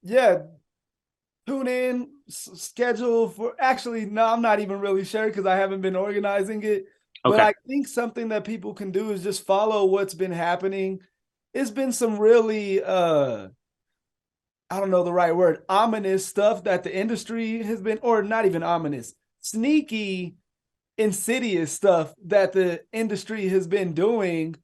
Yeah, tune in, schedule for, actually, no, I'm not even really sure because I haven't been organizing it. But Okay. I think something that people can do is just follow what's been happening. It's been some really I don't know the right word, ominous stuff that the industry has been, or not even ominous, sneaky, insidious stuff that the industry has been doing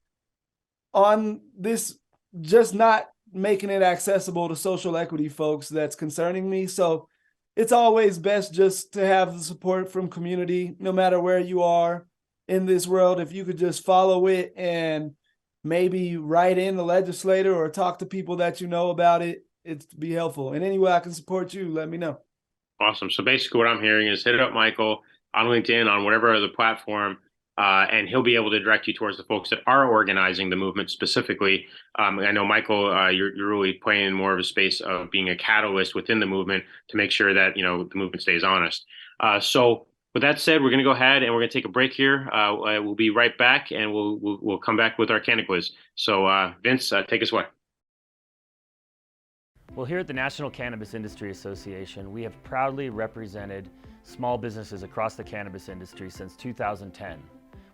on this, just not making it accessible to social equity folks. That's concerning me. So it's always best just to have the support from community, no matter where you are in this world. If you could just follow it and maybe write in the legislator or talk to people that you know about it, it'd be helpful. And any way I can support you, let me know. Awesome. So basically, what I'm hearing is hit up Michael on LinkedIn, on whatever other platform, and he'll be able to direct you towards the folks that are organizing the movement specifically. I know, Michael, you're really playing in more of a space of being a catalyst within the movement to make sure that, the movement stays honest. So with that said, we're going to go ahead and we're going to take a break here. We'll be right back, and we'll come back with our Canada quiz. So Vince, take us away. Well, here at the National Cannabis Industry Association, we have proudly represented small businesses across the cannabis industry since 2010.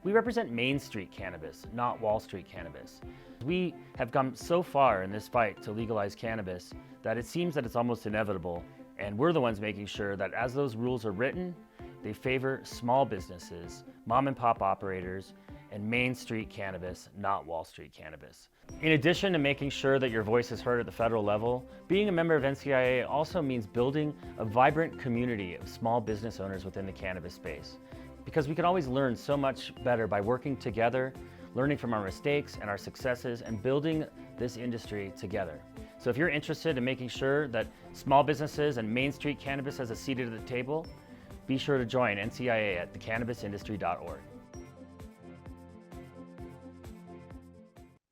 We represent Main Street cannabis, not Wall Street cannabis. We have come so far in this fight to legalize cannabis that it seems that it's almost inevitable, and we're the ones making sure that as those rules are written, they favor small businesses, mom and pop operators, and Main Street cannabis, not Wall Street cannabis. In addition to making sure that your voice is heard at the federal level, being a member of NCIA also means building a vibrant community of small business owners within the cannabis space. Because we can always learn so much better by working together, learning from our mistakes and our successes, and building this industry together. So if you're interested in making sure that small businesses and Main Street cannabis has a seat at the table, be sure to join NCIA at thecannabisindustry.org.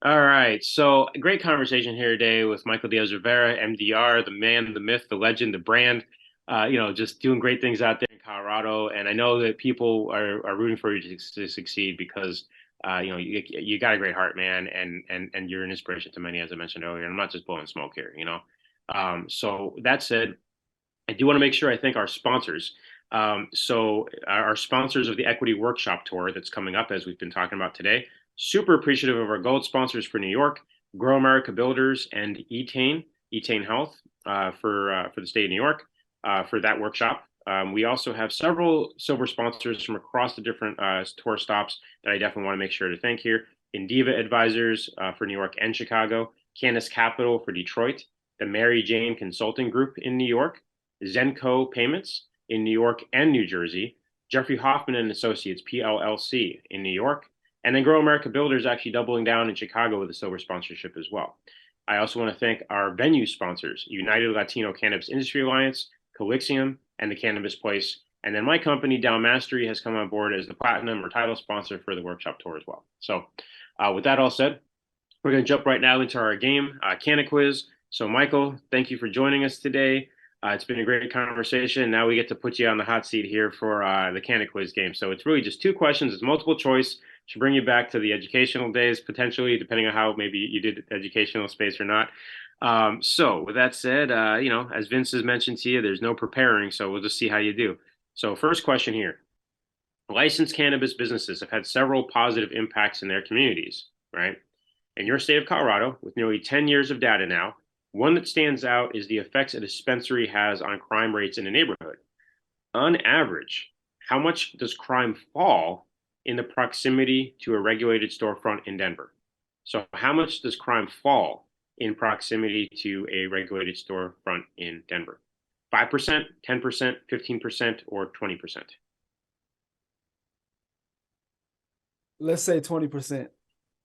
All right. So great conversation here today with Michael Diaz-Rivera, MDR, the man, the myth, the legend, the brand, just doing great things out there in Colorado. And I know that people are rooting for you to succeed because, you got a great heart, man. And you're an inspiration to many, as I mentioned earlier. And I'm not just blowing smoke here, So that said, I do want to make sure I thank our sponsors. So our sponsors of the Equity Workshop Tour that's coming up, as we've been talking about today. Super appreciative of our gold sponsors for New York, Grow America Builders, and Etain Health, for the state of New York, for that workshop. We also have several silver sponsors from across the different tour stops that I definitely want to make sure to thank here. Indiva Advisors for New York and Chicago, Canis Capital for Detroit, the Mary Jane Consulting Group in New York, Zenco Payments in New York and New Jersey, Jeffrey Hoffman and Associates PLLC in New York, and then Grow America Builders actually doubling down in Chicago with a silver sponsorship as well. I also want to thank our venue sponsors, United Latino Cannabis Industry Alliance, Colixium, and the Cannabis Place. And then my company, Down Mastery, has come on board as the platinum or title sponsor for the workshop tour as well. So with that all said, we're going to jump right now into our game, Canada quiz. So Michael, thank you for joining us today. It's been a great conversation. Now we get to put you on the hot seat here for the Canada quiz game. So it's really just two questions. It's multiple choice. Should bring you back to the educational days, potentially, depending on how maybe you did educational space or not. So with that said, as Vince has mentioned to you, there's no preparing, so we'll just see how you do. So first question here. Licensed cannabis businesses have had several positive impacts in their communities, right? In your state of Colorado, with nearly 10 years of data now, one that stands out is the effects a dispensary has on crime rates in a neighborhood. On average, how much does crime fall in the proximity to a regulated storefront in Denver? So, how much does crime fall in proximity to a regulated storefront in Denver? 5%, 10%, 15%, or 20%? Let's say 20%.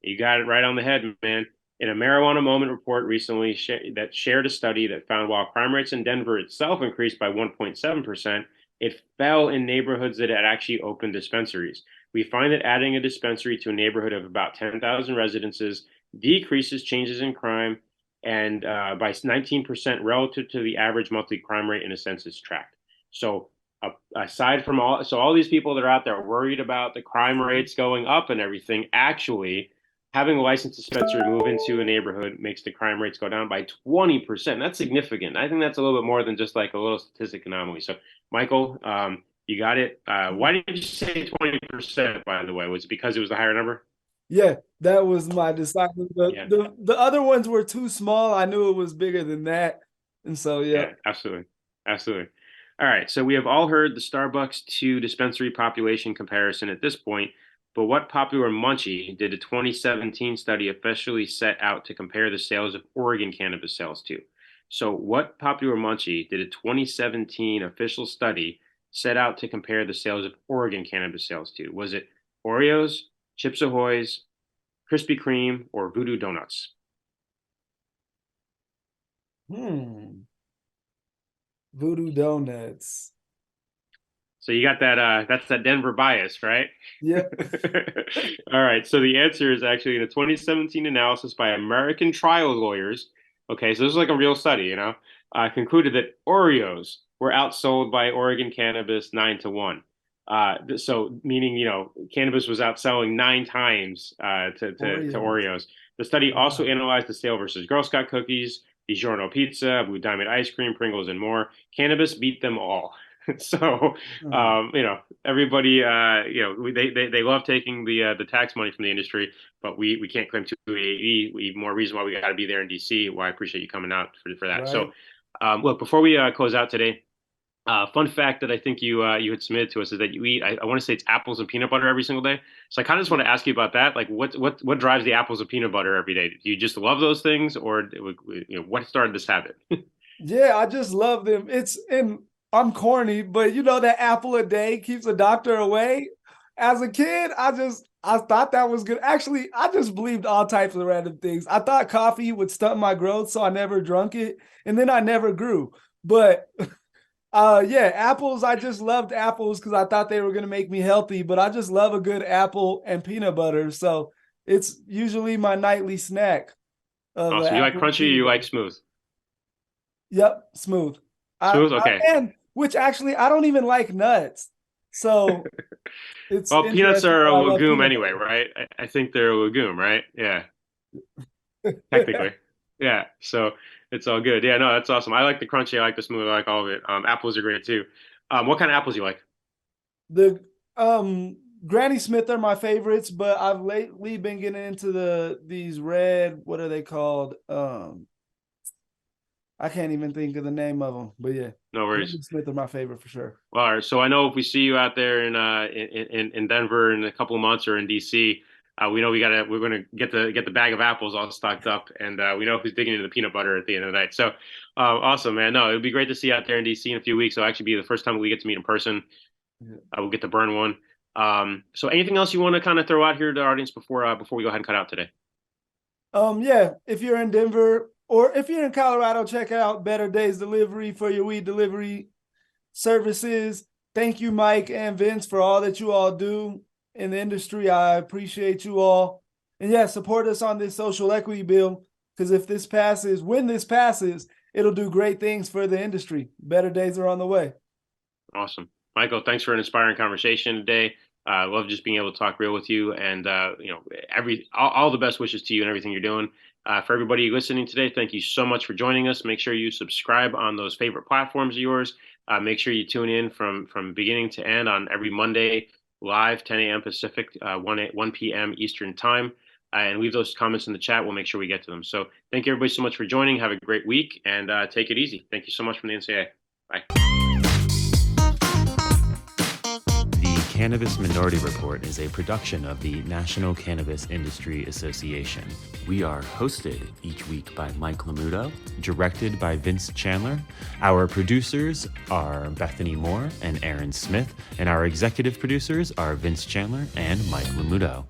You got it right on the head, man. In a Marijuana Moment report recently that shared a study that found while crime rates in Denver itself increased by 1.7%, it fell in neighborhoods that had actually opened dispensaries. We find that adding a dispensary to a neighborhood of about 10,000 residences decreases changes in crime and by 19% relative to the average monthly crime rate in a census tract. So aside from all these people that are out there worried about the crime rates going up and everything, actually having a licensed dispensary move into a neighborhood makes the crime rates go down by 20%. That's significant. I think that's a little bit more than just like a little statistic anomaly. So, Michael, you got it. Why did you say 20%, by the way? Was it because it was the higher number? Yeah, that was my decision. Yeah. The other ones were too small. I knew it was bigger than that. And so, Yeah, absolutely. Absolutely. All right. So we have all heard the Starbucks to dispensary population comparison at this point, but what popular munchie did a 2017 study officially set out to compare the sales of Oregon cannabis sales to? So what popular munchie did a 2017 official study set out to compare the sales of Oregon cannabis sales to? Was it Oreos, Chips Ahoy's, Krispy Kreme, or Voodoo Donuts? Voodoo Donuts. So you got that that's that Denver bias, right? Yeah. All right. So the answer is actually in a 2017 analysis by American trial lawyers. Okay, so this is like a real study, concluded that Oreos were outsold by Oregon cannabis 9-1. So meaning, cannabis was outselling 9 times to Oreos. The study also analyzed the sale versus Girl Scout cookies, DiGiorno pizza, Blue Diamond ice cream, Pringles, and more. Cannabis beat them all. So, everybody, they love taking the tax money from the industry, but we can't claim 280. We more reason why we got to be there in DC. Why I appreciate you coming out for that. Right. So, look, before we close out today, fun fact that I think you had submitted to us is that you eat. I want to say it's apples and peanut butter every single day. So I kind of just want to ask you about that. Like, what drives the apples and peanut butter every day? Do you just love those things, or what started this habit? Yeah, I just love them. I'm corny, but that apple a day keeps a doctor away. As a kid, I thought that was good. Actually, I just believed all types of random things. I thought coffee would stunt my growth, so I never drunk it, and then I never grew. But yeah, apples, I just loved apples because I thought they were going to make me healthy, but I just love a good apple and peanut butter. So it's usually my nightly snack. Awesome. You like crunchy or you like smooth? Yep, smooth. Smooth, okay. And which actually, I don't even like nuts. So it's well, peanuts are a legume anyway, right? I think they're a legume, right? Yeah. Technically. Yeah. So it's all good. Yeah, no, that's awesome. I like the crunchy. I like the smooth. I like all of it. Apples are great too. What kind of apples do you like? The Granny Smith are my favorites, but I've lately been getting into these red, what are they called? I can't even think of the name of them, but yeah. No worries. Granny Smith are my favorite for sure. Well, all right. So I know if we see you out there in Denver in a couple of months or in DC, we know we're gonna get the bag of apples all stocked up, and we know who's digging into the peanut butter at the end of the night. So awesome, man. No, it'd be great to see you out there in DC in a few weeks. It'll actually be the first time we get to meet in person. Yeah. We'll get to burn one. So anything else you want to kind of throw out here to the audience before we go ahead and cut out today? Yeah, if you're in Denver or if you're in Colorado, check out Better Days Delivery for your weed delivery services. Thank you, Mike and Vince, for all that you all do in the industry. I appreciate you all. And yeah, support us on this social equity bill, because when this passes, it'll do great things for the industry. Better days are on the way. Awesome. Michael, thanks for an inspiring conversation today. I love just being able to talk real with you, and all the best wishes to you and everything you're doing. For everybody listening today, thank you so much for joining us. Make sure you subscribe on those favorite platforms of yours. Make sure you tune in from beginning to end on every Monday live, 10 a.m. Pacific, 1 p.m. Eastern time, and leave those comments in the chat. We'll make sure we get to them. So thank you everybody so much for joining. Have a great week, and take it easy. Thank you so much from the NCAA. Bye. Cannabis Minority Report is a production of the National Cannabis Industry Association. We are hosted each week by Mike Lomuto, directed by Vince Chandler. Our producers are Bethany Moore and Aaron Smith, and our executive producers are Vince Chandler and Mike Lomuto.